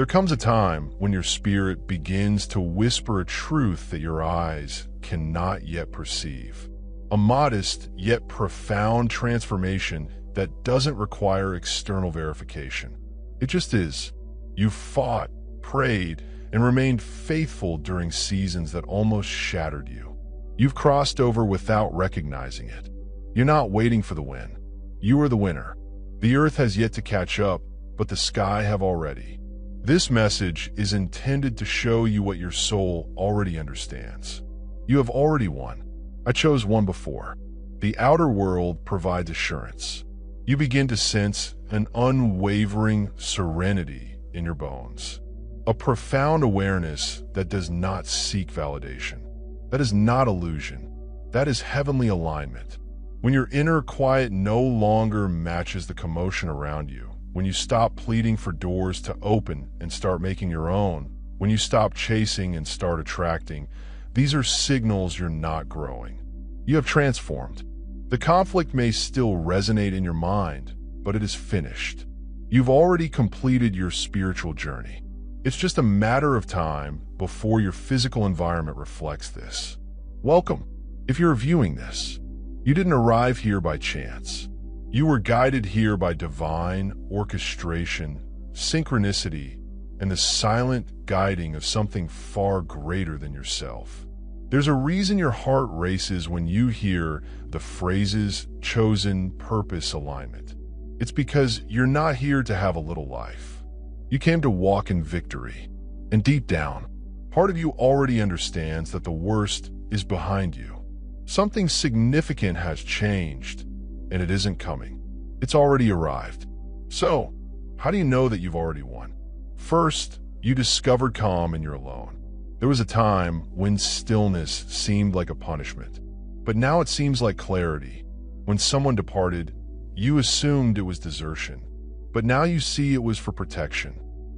There comes a time when your spirit begins to whisper a truth that your eyes cannot yet perceive. A modest yet profound transformation that doesn't require external verification. It just is. You've fought, prayed, and remained faithful during seasons that almost shattered you. You've crossed over without recognizing it. You're not waiting for the win. You are the winner. The earth has yet to catch up, but the sky have already. This message is intended to show you what your soul already understands. You have already won. I chose one before. The outer world provides assurance. You begin to sense an unwavering serenity in your bones. A profound awareness that does not seek validation. That is not illusion. That is heavenly alignment. When your inner quiet no longer matches the commotion around you, when you stop pleading for doors to open and start making your own, when you stop chasing and start attracting, these are signals you're not growing. You have transformed. The conflict may still resonate in your mind, but it is finished. You've already completed your spiritual journey. It's just a matter of time before your physical environment reflects this. Welcome. If you're viewing this, you didn't arrive here by chance. You were guided here by divine orchestration, synchronicity, and the silent guiding of something far greater than yourself. There's a reason your heart races when you hear the phrases chosen purpose alignment. It's because you're not here to have a little life. You came to walk in victory. And deep down, part of you already understands that the worst is behind you. Something significant has changed, and it isn't coming. It's already arrived. So, how do you know that you've already won? First, you discovered calm and you're alone. There was a time when stillness seemed like a punishment, but now it seems like clarity. When someone departed, you assumed it was desertion, but now you see it was for protection.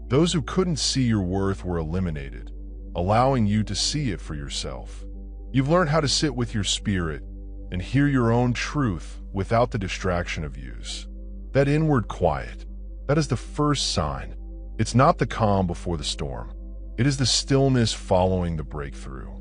Those who couldn't see your worth were eliminated, allowing you to see it for yourself. You've learned how to sit with your spirit and hear your own truth without the distraction of views. That inward quiet, that is the first sign. It's not the calm before the storm. It is the stillness following the breakthrough.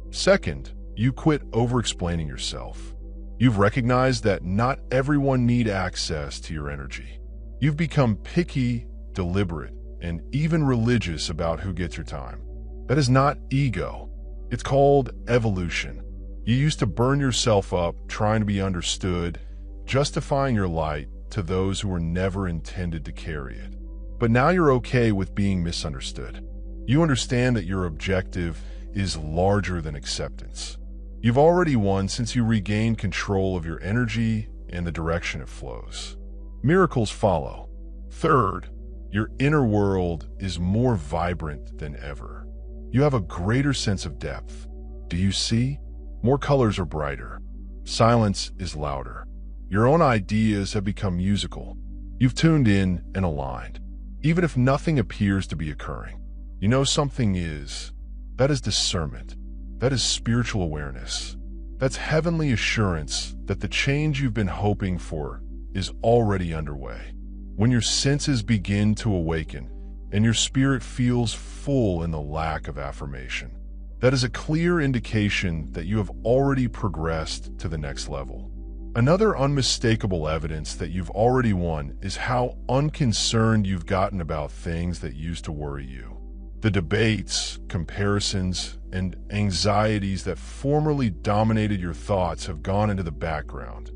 Second, you quit over-explaining yourself. You've recognized that not everyone needs access to your energy. You've become picky, deliberate, and even religious about who gets your time. That is not ego. It's called evolution. You used to burn yourself up trying to be understood, justifying your light to those who were never intended to carry it. But now you're okay with being misunderstood. You understand that your objective is larger than acceptance. You've already won since you regained control of your energy and the direction it flows. Miracles follow. Third, your inner world is more vibrant than ever. You have a greater sense of depth. Do you see? More colors are brighter. Silence is louder. Your own ideas have become musical. You've tuned in and aligned. Even if nothing appears to be occurring, you know something is. That is discernment. That is spiritual awareness. That's heavenly assurance that the change you've been hoping for is already underway. When your senses begin to awaken and your spirit feels full in the lack of affirmation, that is a clear indication that you have already progressed to the next level. Another unmistakable evidence that you've already won is how unconcerned you've gotten about things that used to worry you. The debates, comparisons, and anxieties that formerly dominated your thoughts have gone into the background,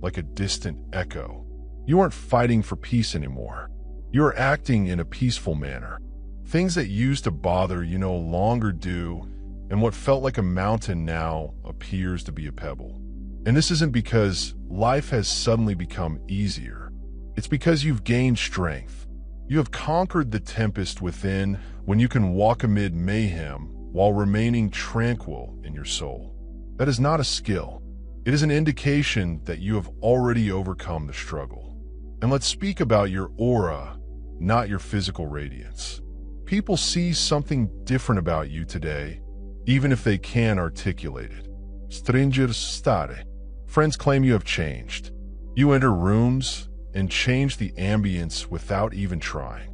like a distant echo. You aren't fighting for peace anymore. You are acting in a peaceful manner. Things that used to bother you no longer do, and what felt like a mountain now appears to be a pebble. And this isn't because life has suddenly become easier. It's because you've gained strength. You have conquered the tempest within when you can walk amid mayhem while remaining tranquil in your soul. That is not a skill. It is an indication that you have already overcome the struggle. And let's speak about your aura, not your physical radiance. People see something different about you today, even if they can't articulate it. Strangers stare. Friends claim you have changed. You enter rooms and change the ambience without even trying.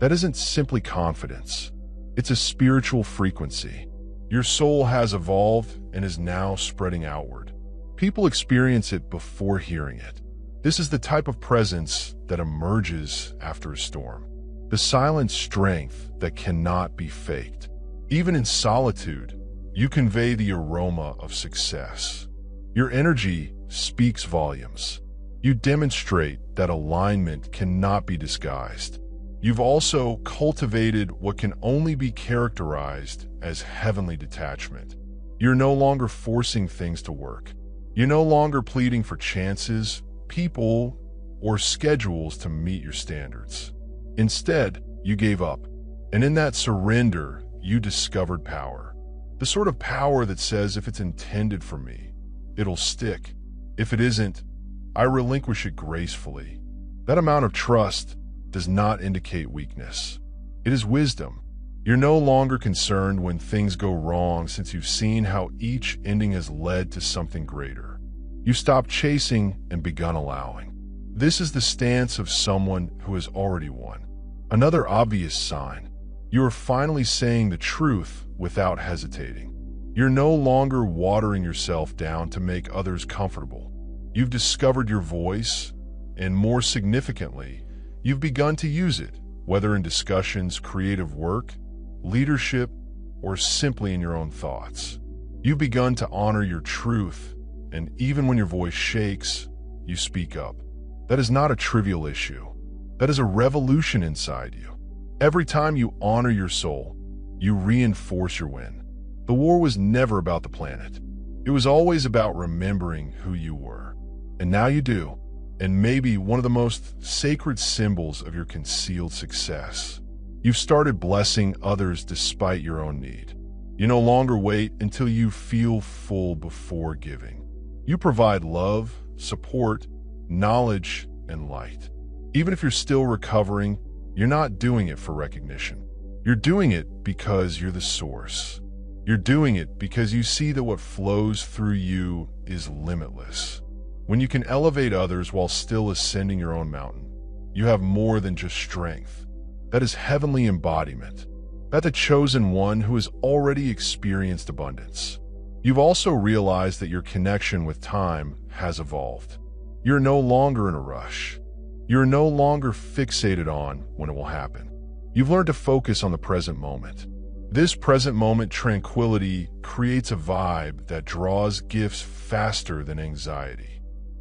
That isn't simply confidence. It's a spiritual frequency. Your soul has evolved and is now spreading outward. People experience it before hearing it. This is the type of presence that emerges after a storm. The silent strength that cannot be faked. Even in solitude, you convey the aroma of success. Your energy speaks volumes. You demonstrate that alignment cannot be disguised. You've also cultivated what can only be characterized as heavenly detachment. You're no longer forcing things to work. You're no longer pleading for chances, people, or schedules to meet your standards. Instead, you gave up. And in that surrender, you discovered power. The sort of power that says, if it's intended for me, it'll stick. If it isn't, I relinquish it gracefully. That amount of trust does not indicate weakness. It is wisdom. You're no longer concerned when things go wrong, since you've seen how each ending has led to something greater. You stopped chasing and begun allowing. This is the stance of someone who has already won. Another obvious sign. You are finally saying the truth without hesitating. You're no longer watering yourself down to make others comfortable. You've discovered your voice, and more significantly, you've begun to use it, whether in discussions, creative work, leadership, or simply in your own thoughts. You've begun to honor your truth, and even when your voice shakes, you speak up. That is not a trivial issue. That is a revolution inside you. Every time you honor your soul, you reinforce your win. The war was never about the planet. It was always about remembering who you were. And now you do. And maybe one of the most sacred symbols of your concealed success. You've started blessing others despite your own need. You no longer wait until you feel full before giving. You provide love, support, knowledge, and light. Even if you're still recovering, you're not doing it for recognition. You're doing it because you're the source. You're doing it because you see that what flows through you is limitless. When you can elevate others while still ascending your own mountain, you have more than just strength. That is heavenly embodiment. That the chosen one who has already experienced abundance. You've also realized that your connection with time has evolved. You're no longer in a rush. You're no longer fixated on when it will happen. You've learned to focus on the present moment. This present moment tranquility creates a vibe that draws gifts faster than anxiety.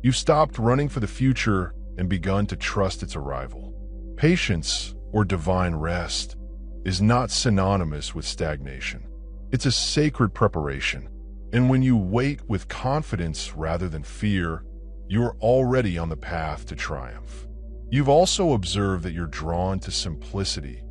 You've stopped running for the future and begun to trust its arrival. Patience, or divine rest, is not synonymous with stagnation. It's a sacred preparation. And when you wait with confidence rather than fear, you're already on the path to triumph. You've also observed that you're drawn to simplicity,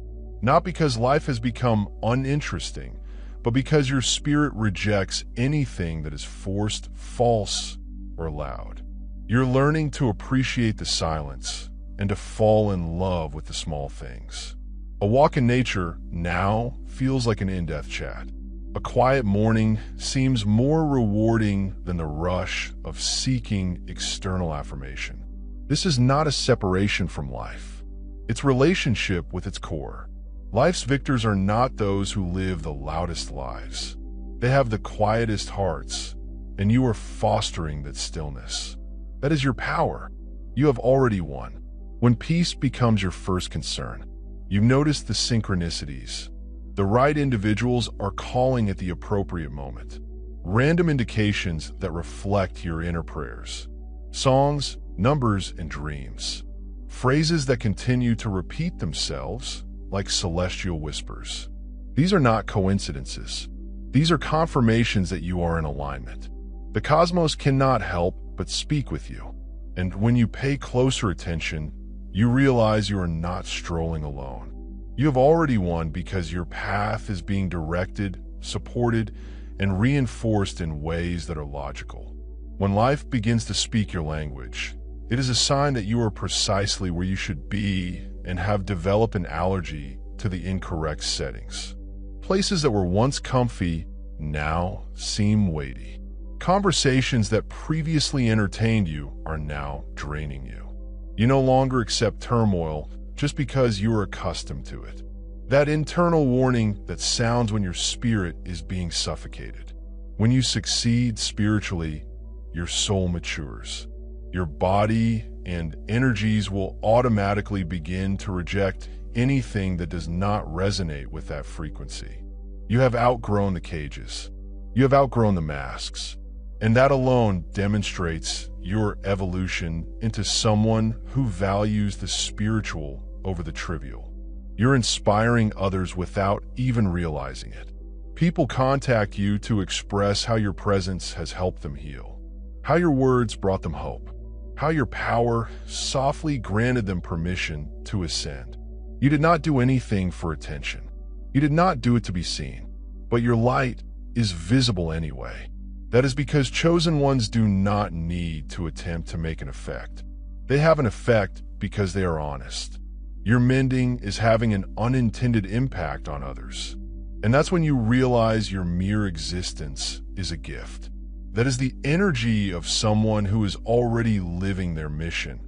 not because life has become uninteresting, but because your spirit rejects anything that is forced, false, or loud. You're learning to appreciate the silence and to fall in love with the small things. A walk in nature now feels like an in-depth chat. A quiet morning seems more rewarding than the rush of seeking external affirmation. This is not a separation from life. It's relationship with its core. Life's victors are not those who live the loudest lives. They have the quietest hearts, and you are fostering that stillness. That is your power. You have already won. When peace becomes your first concern, you've noticed the synchronicities. The right individuals are calling at the appropriate moment. Random indications that reflect your inner prayers. Songs, numbers, and dreams. Phrases that continue to repeat themselves like celestial whispers. These are not coincidences. These are confirmations that you are in alignment. The cosmos cannot help but speak with you. And when you pay closer attention, you realize you are not strolling alone. You have already won because your path is being directed, supported, and reinforced in ways that are logical. When life begins to speak your language, it is a sign that you are precisely where you should be and have developed an allergy to the incorrect settings. Places that were once comfy now seem weighty. Conversations that previously entertained you are now draining you. You no longer accept turmoil just because you are accustomed to it. That internal warning that sounds when your spirit is being suffocated. When you succeed spiritually, your soul matures. Your body and energies will automatically begin to reject anything that does not resonate with that frequency. You have outgrown the cages. You have outgrown the masks. And that alone demonstrates your evolution into someone who values the spiritual over the trivial. You're inspiring others without even realizing it. People contact you to express how your presence has helped them heal, how your words brought them hope, how your power softly granted them permission to ascend. You did not do anything for attention. You did not do it to be seen, but your light is visible anyway. That is because chosen ones do not need to attempt to make an effect. They have an effect because they are honest. Your mending is having an unintended impact on others. And that's when you realize your mere existence is a gift. That is the energy of someone who is already living their mission,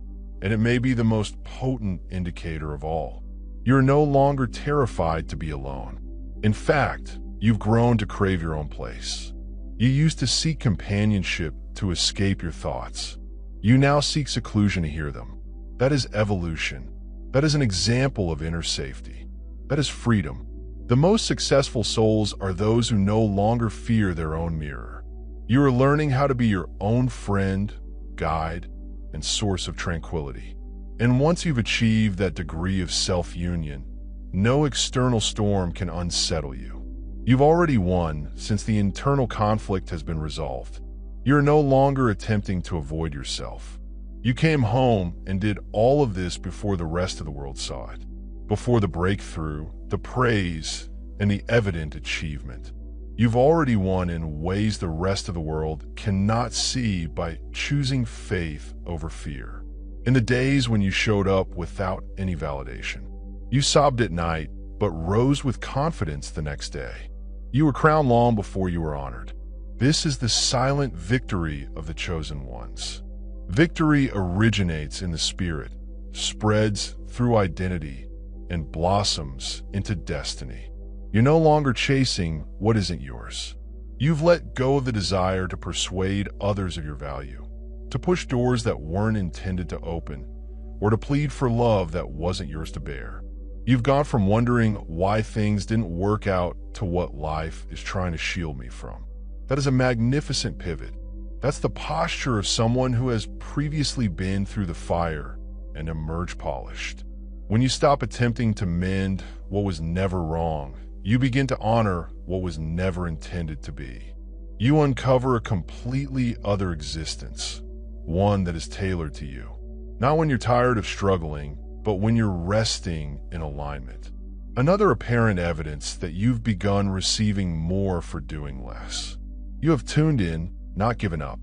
and it may be the most potent indicator of all. You're no longer terrified to be alone. In fact, you've grown to crave your own place. You used to seek companionship to escape your thoughts. You now seek seclusion to hear them. That is evolution. That is an example of inner safety. That is freedom. The most successful souls are those who no longer fear their own mirror. You are learning how to be your own friend, guide, and source of tranquility. And once you've achieved that degree of self-union, no external storm can unsettle you. You've already won since the internal conflict has been resolved. You're no longer attempting to avoid yourself. You came home and did all of this before the rest of the world saw it, before the breakthrough, the praise, and the evident achievement. You've already won in ways the rest of the world cannot see by choosing faith over fear. In the days when you showed up without any validation, you sobbed at night but rose with confidence the next day. You were crowned long before you were honored. This is the silent victory of the chosen ones. Victory originates in the spirit, spreads through identity, and blossoms into destiny. You're no longer chasing what isn't yours. You've let go of the desire to persuade others of your value, to push doors that weren't intended to open, or to plead for love that wasn't yours to bear. You've gone from wondering why things didn't work out to what life is trying to shield me from. That is a magnificent pivot. That's the posture of someone who has previously been through the fire and emerged polished. When you stop attempting to mend what was never wrong, you begin to honor what was never intended to be. You uncover a completely other existence, one that is tailored to you. Not when you're tired of struggling, but when you're resting in alignment. Another apparent evidence that you've begun receiving more for doing less. You have tuned in, not given up.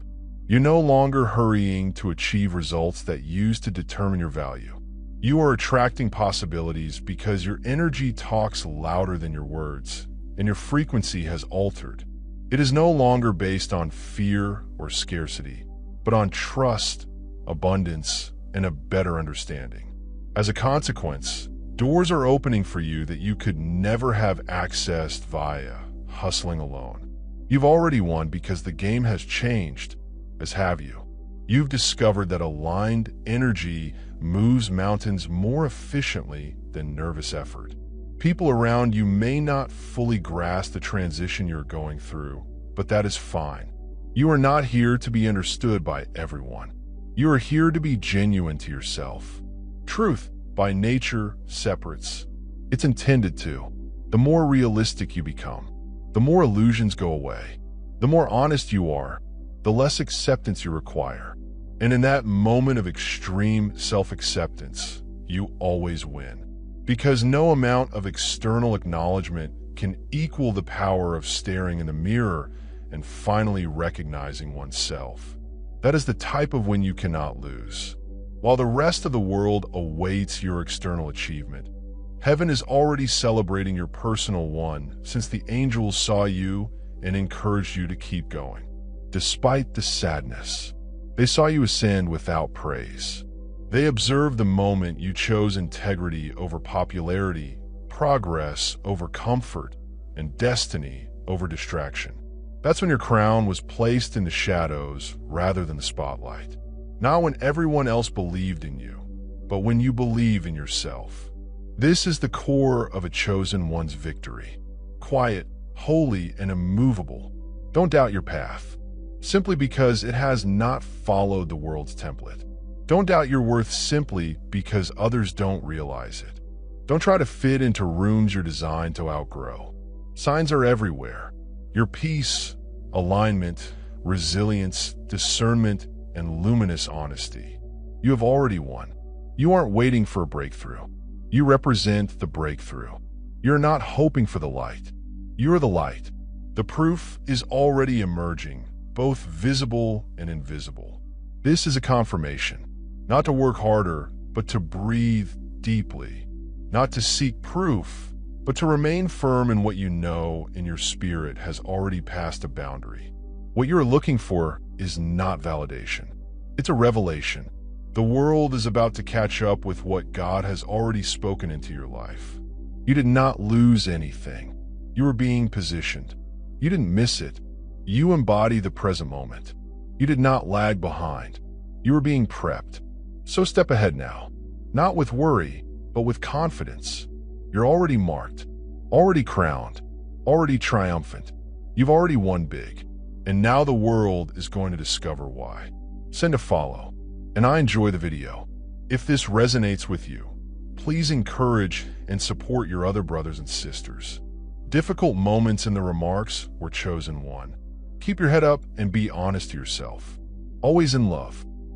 You're no longer hurrying to achieve results that used to determine your value. You are attracting possibilities because your energy talks louder than your words, and your frequency has altered. It is no longer based on fear or scarcity, but on trust, abundance, and a better understanding. As a consequence, doors are opening for you that you could never have accessed via hustling alone. You've already won because the game has changed, as have you. You've discovered that aligned energy moves mountains more efficiently than nervous effort. People around you may not fully grasp the transition you're going through, but that is fine. You are not here to be understood by everyone. You are here to be genuine to yourself. Truth, by nature, separates. It's intended to. The more realistic you become, the more illusions go away. The more honest you are, the less acceptance you require. And in that moment of extreme self-acceptance, you always win. Because no amount of external acknowledgement can equal the power of staring in the mirror and finally recognizing oneself. That is the type of win you cannot lose. While the rest of the world awaits your external achievement, heaven is already celebrating your personal one since the angels saw you and encouraged you to keep going. Despite the sadness, they saw you ascend without praise. They observe the moment you chose integrity over popularity, progress over comfort, and destiny over distraction. That's when your crown was placed in the shadows rather than the spotlight. Not when everyone else believed in you, but when you believe in yourself. This is the core of a chosen one's victory. Quiet, holy, and immovable. Don't doubt your path, simply because it has not followed the world's template. Don't doubt your worth simply because others don't realize it. Don't try to fit into rooms you're designed to outgrow. Signs are everywhere. Your peace, alignment, resilience, discernment, and luminous honesty. You have already won. You aren't waiting for a breakthrough. You represent the breakthrough. You're not hoping for the light. You're the light. The proof is already emerging, both visible and invisible. This is a confirmation. Not to work harder, but to breathe deeply. Not to seek proof, but to remain firm in what you know in your spirit has already passed a boundary. What you're looking for is not validation. It's a revelation. The world is about to catch up with what God has already spoken into your life. You did not lose anything. You were being positioned. You didn't miss it. You embody the present moment. You did not lag behind. You were being prepped. So step ahead now, not with worry, but with confidence. You're already marked, already crowned, already triumphant. You've already won big, and now the world is going to discover why. Send a follow, and I enjoy the video. If this resonates with you, please encourage and support your other brothers and sisters. Difficult moments in the remarks were chosen one. Keep your head up and be honest to yourself. Always in love.